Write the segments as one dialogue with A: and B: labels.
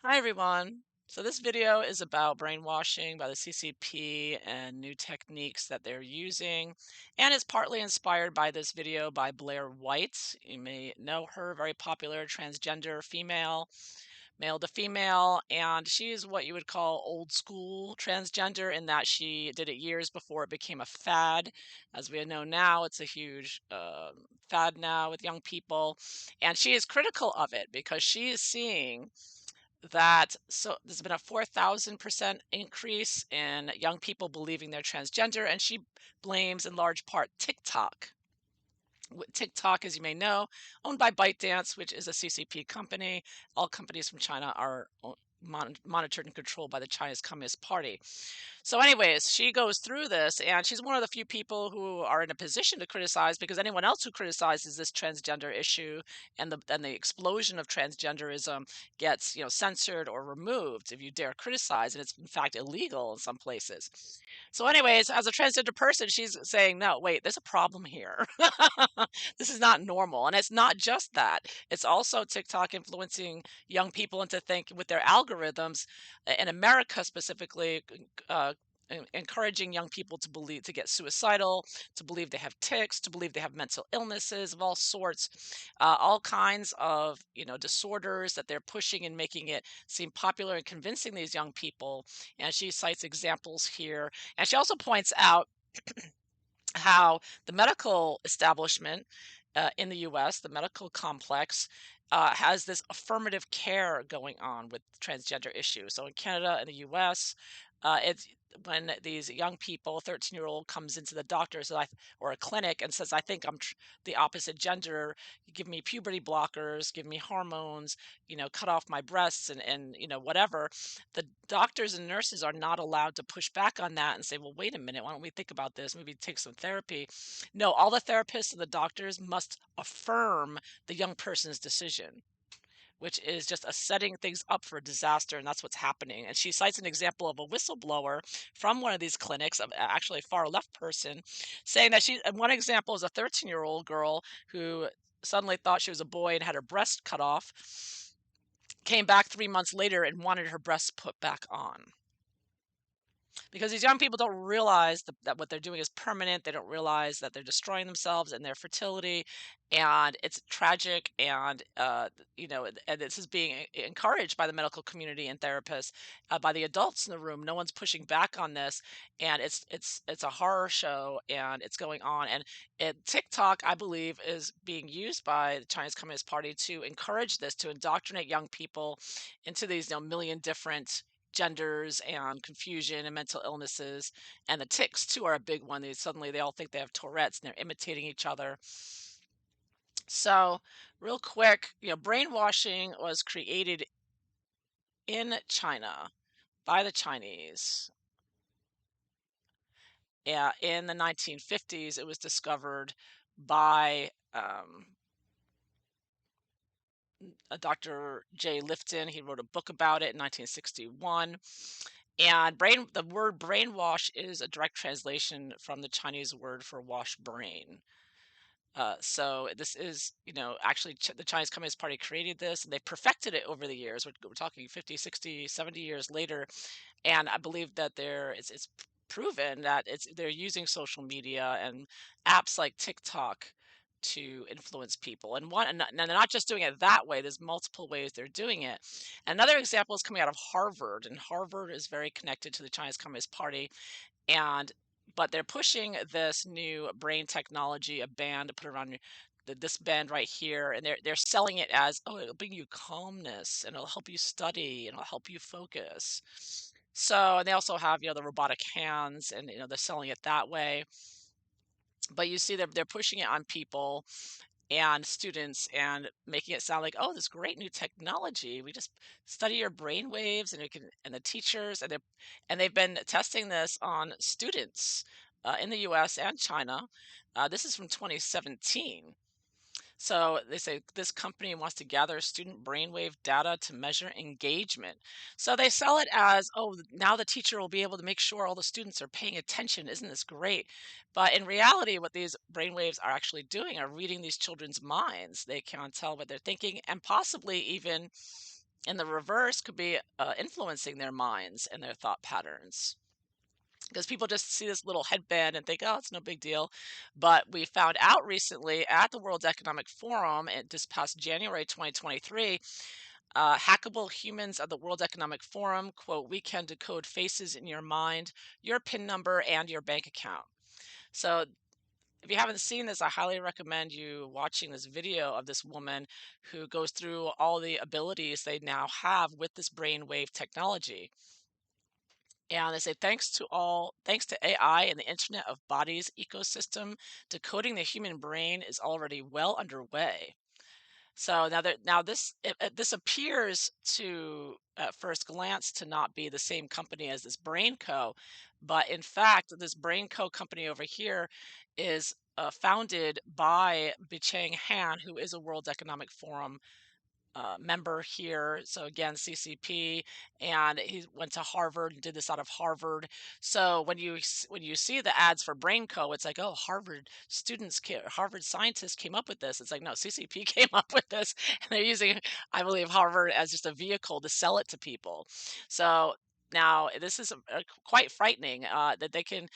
A: Hi everyone. So this video is about brainwashing by the CCP and new techniques that they're using. And it's partly inspired by this video by Blair White. You may know her, very popular transgender female, male to female. And she's what you would call old school transgender in that she did it years before it became a fad. As we know now, it's a huge fad now with young people. And she is critical of it because she is seeing that there's been a 4,000% increase in young people believing they're transgender, and she blames in large part TikTok. TikTok, as you may know, owned by ByteDance, which is a CCP company. All companies from China are monitored and controlled by the Chinese Communist Party. So, anyways, she goes through this, and she's one of the few people who are in a position to criticize because anyone else who criticizes this transgender issue and the explosion of transgenderism gets censored or removed if you dare criticize, and it's in fact illegal in some places. So, anyways, as a transgender person, she's saying, no, wait, there's a problem here. This is not normal, and it's not just that. It's also TikTok influencing young people into think with their algorithms in America specifically, encouraging young people to believe to get suicidal, to believe they have tics, to believe they have mental illnesses of all sorts, all kinds of disorders that they're pushing and making it seem popular and convincing these young people. And she cites examples here, and she also points out how the medical establishment in the US, the medical complex, has this affirmative care going on with transgender issues. So in Canada and the US, it's when these young people, 13-year-old comes into the doctor's or a clinic and says, I think I'm the opposite gender, give me puberty blockers, give me hormones, cut off my breasts and whatever. The doctors and nurses are not allowed to push back on that and say, well, wait a minute, why don't we think about this? Maybe take some therapy. No, all the therapists and the doctors must affirm the young person's decision, which is just a setting things up for a disaster, and that's what's happening. And she cites an example of a whistleblower from one of these clinics, of actually a far left person, saying that and one example is a 13-year-old girl who suddenly thought she was a boy and had her breast cut off, came back 3 months later and wanted her breasts put back on because these young people don't realize that what they're doing is permanent. They don't realize that they're destroying themselves and their fertility, and it's tragic. And and this is being encouraged by the medical community and therapists, by the adults in the room. No one's pushing back on this, and it's a horror show, and it's going on. And TikTok, I believe, is being used by the Chinese Communist Party to encourage this, to indoctrinate young people into these million different genders and confusion and mental illnesses. And the tics too are a big one. They all think they have Tourette's and they're imitating each other. So real quick, brainwashing was created in China by the Chinese. Yeah, in the 1950s, it was discovered by Dr. Jay Lifton. He wrote a book about it in 1961. And the word brainwash is a direct translation from the Chinese word for wash brain. So this is, actually the Chinese Communist Party created this and they perfected it over the years. We're talking 50, 60, 70 years later. And I believe that it's proven that they're using social media and apps like TikTok to influence people. And they're not just doing it that way. There's multiple ways they're doing it. Another example is coming out of Harvard, and Harvard is very connected to the Chinese Communist Party. And but they're pushing this new brain technology, a band to put around this band right here, and they're selling it as, oh, it'll bring you calmness and it'll help you study and it'll help you focus. So, and they also have the robotic hands, and they're selling it that way. But you see, they're pushing it on people and students and making it sound like, oh, this great new technology, we just study your brain waves, and we can, and the teachers, and they've been testing this on students in the US and China. This is from 2017. So they say this company wants to gather student brainwave data to measure engagement. So they sell it as, oh, now the teacher will be able to make sure all the students are paying attention. Isn't this great? But in reality, what these brainwaves are actually doing are reading these children's minds. They can tell what they're thinking and possibly even And the reverse could be influencing their minds and their thought patterns. Because people just see this little headband and think, oh, it's no big deal. But we found out recently at the World Economic Forum, this past January 2023, hackable humans of the World Economic Forum, quote, we can decode faces in your mind, your PIN number, and your bank account. So if you haven't seen this, I highly recommend you watching this video of this woman who goes through all the abilities they now have with this brainwave technology. And they say, thanks to AI and the Internet of Bodies ecosystem, decoding the human brain is already well underway. So now this appears to at first glance to not be the same company as this Brain Co, but in fact, this Brain Co company over here is founded by Bicheng Han, who is a World Economic Forum member here. So again, CCP, and he went to Harvard and did this out of Harvard. So when you see the ads for BrainCo, it's like, oh, Harvard scientists came up with this. It's like, no, CCP came up with this, and they're using, I believe, Harvard as just a vehicle to sell it to people. So now this is quite frightening that they can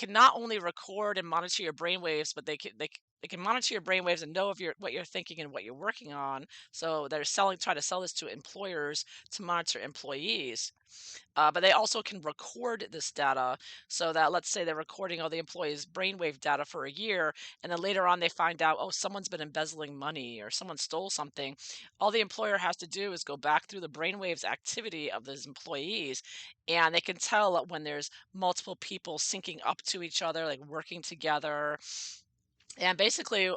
A: not only record and monitor your brainwaves, but they can monitor your brainwaves and know of what you're thinking and what you're working on. So they're trying to sell this to employers to monitor employees. But they also can record this data so that, let's say they're recording all the employees' brainwave data for a year, and then later on they find out, oh, someone's been embezzling money or someone stole something. All the employer has to do is go back through the brainwaves activity of those employees, and they can tell when there's multiple people syncing up to each other, like working together, and basically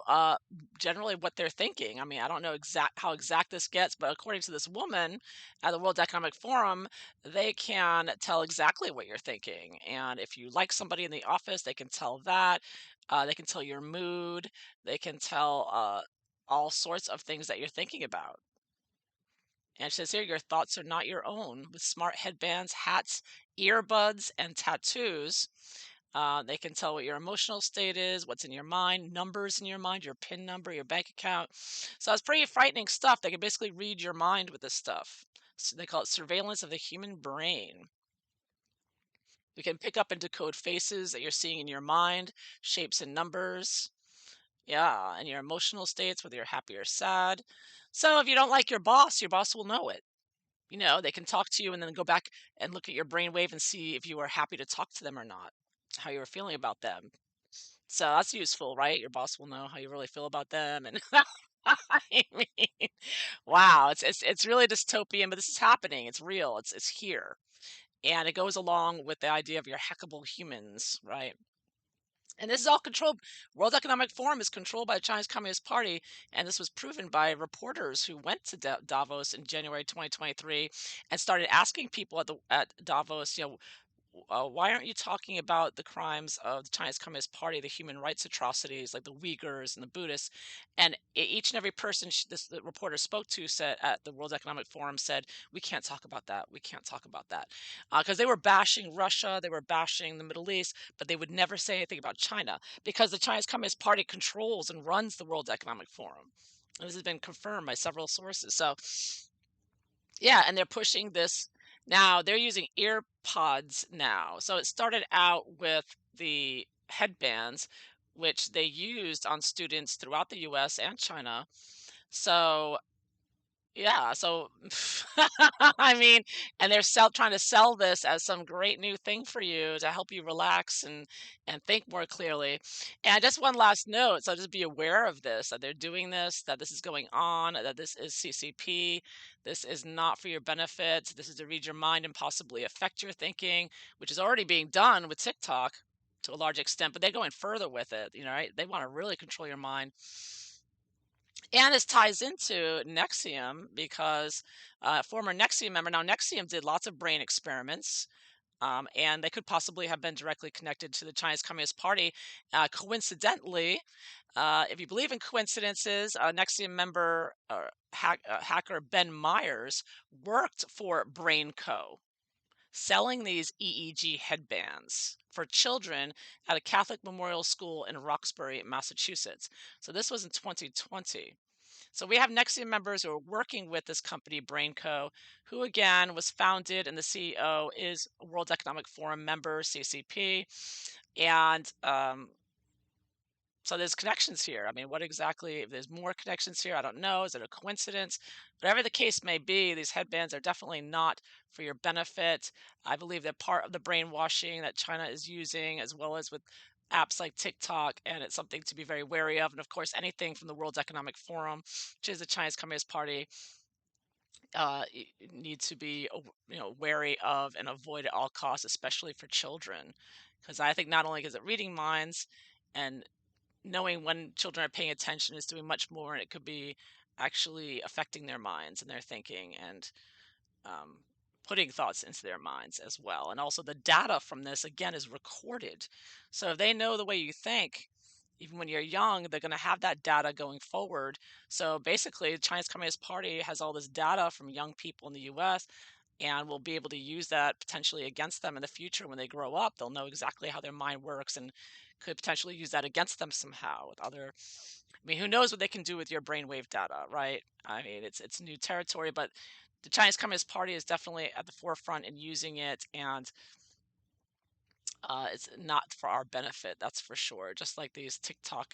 A: generally what they're thinking. I mean, I don't know how exact this gets, but according to this woman at the World Economic Forum, they can tell exactly what you're thinking, and if you like somebody in the office, they can tell that. They can tell your mood. They can tell all sorts of things that you're thinking about. And it says here, your thoughts are not your own. With smart headbands, hats, earbuds, and tattoos, they can tell what your emotional state is, what's in your mind, numbers in your mind, your PIN number, your bank account. So it's pretty frightening stuff. They can basically read your mind with this stuff. So they call it surveillance of the human brain. We can pick up and decode faces that you're seeing in your mind, shapes and numbers. Yeah, and your emotional states, whether you're happy or sad. So if you don't like your boss will know it. You know, they can talk to you and then go back and look at your brainwave and see if you were happy to talk to them or not, how you were feeling about them. So that's useful, right? Your boss will know how you really feel about them, and I mean, wow, it's really dystopian, but this is happening. It's real. It's here, and it goes along with the idea of your hackable humans, right? And this is all controlled. World Economic Forum is controlled by the Chinese Communist Party, and this was proven by reporters who went to Davos in January 2023 and started asking people at Davos, you know, why aren't you talking about the crimes of the Chinese Communist Party, the human rights atrocities like the Uyghurs and the Buddhists? And each and every person the reporter spoke to said at the World Economic Forum said, we can't talk about that. We can't talk about that. Because they were bashing Russia, they were bashing the Middle East, but they would never say anything about China because the Chinese Communist Party controls and runs the World Economic Forum. And this has been confirmed by several sources. So yeah, and they're pushing this now. They're using ear pods now. So it started out with the headbands, which they used on students throughout the US and China. So yeah, so I mean, and they're trying to sell this as some great new thing for you to help you relax and think more clearly. And just one last note, so just be aware of this, that they're doing this, that this is going on, that this is CCP. This is not for your benefit. This is to read your mind and possibly affect your thinking, which is already being done with TikTok to a large extent, but they're going further with it, you know, right? They want to really control your mind. And this ties into Nexium because former Nexium member, now Nexium did lots of brain experiments, and they could possibly have been directly connected to the Chinese Communist Party. Coincidentally, if you believe in coincidences, Nexium member hacker Ben Myers worked for BrainCo, selling these EEG headbands for children at a Catholic memorial school in Roxbury, Massachusetts. So this was in 2020. So we have Nexium members who are working with this company, BrainCo, who again was founded, and the CEO is a World Economic Forum member, CCP. And so there's connections here. I mean, what exactly, if there's more connections here, I don't know. Is it a coincidence? Whatever the case may be, these headbands are definitely not for your benefit. I believe they're part of the brainwashing that China is using, as well as with apps like TikTok, and it's something to be very wary of. And of course, anything from the World Economic Forum, which is the Chinese Communist Party, need to be wary of and avoid at all costs, especially for children, because I think not only is it reading minds and knowing when children are paying attention is doing much more, and it could be actually affecting their minds and their thinking, and um, putting thoughts into their minds as well. And also, the data from this again is recorded, so if they know the way you think, even when you're young, they're going to have that data going forward. So basically, the Chinese Communist Party has all this data from young people in the US, and will be able to use that potentially against them in the future when they grow up. They'll know exactly how their mind works, and could potentially use that against them somehow with other. I mean, who knows what they can do with your brainwave data, right? I mean, it's new territory, but the Chinese Communist Party is definitely at the forefront in using it, and it's not for our benefit, that's for sure. Just like these TikTok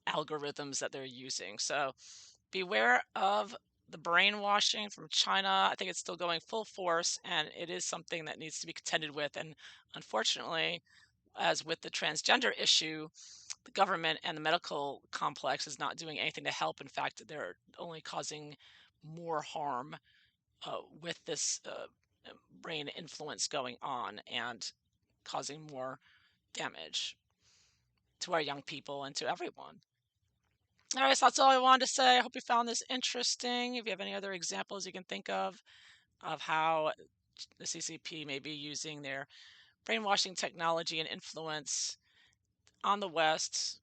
A: algorithms that they're using. So beware of the brainwashing from China. I think it's still going full force, and it is something that needs to be contended with. And unfortunately, as with the transgender issue, the government and the medical complex is not doing anything to help. In fact, they're only causing more harm with this brain influence going on, and causing more damage to our young people and to everyone. All right, so that's all I wanted to say. I hope you found this interesting. If you have any other examples you can think of how the CCP may be using their brainwashing technology and influence on the West,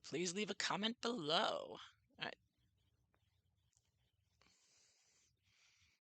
A: please leave a comment below. All right.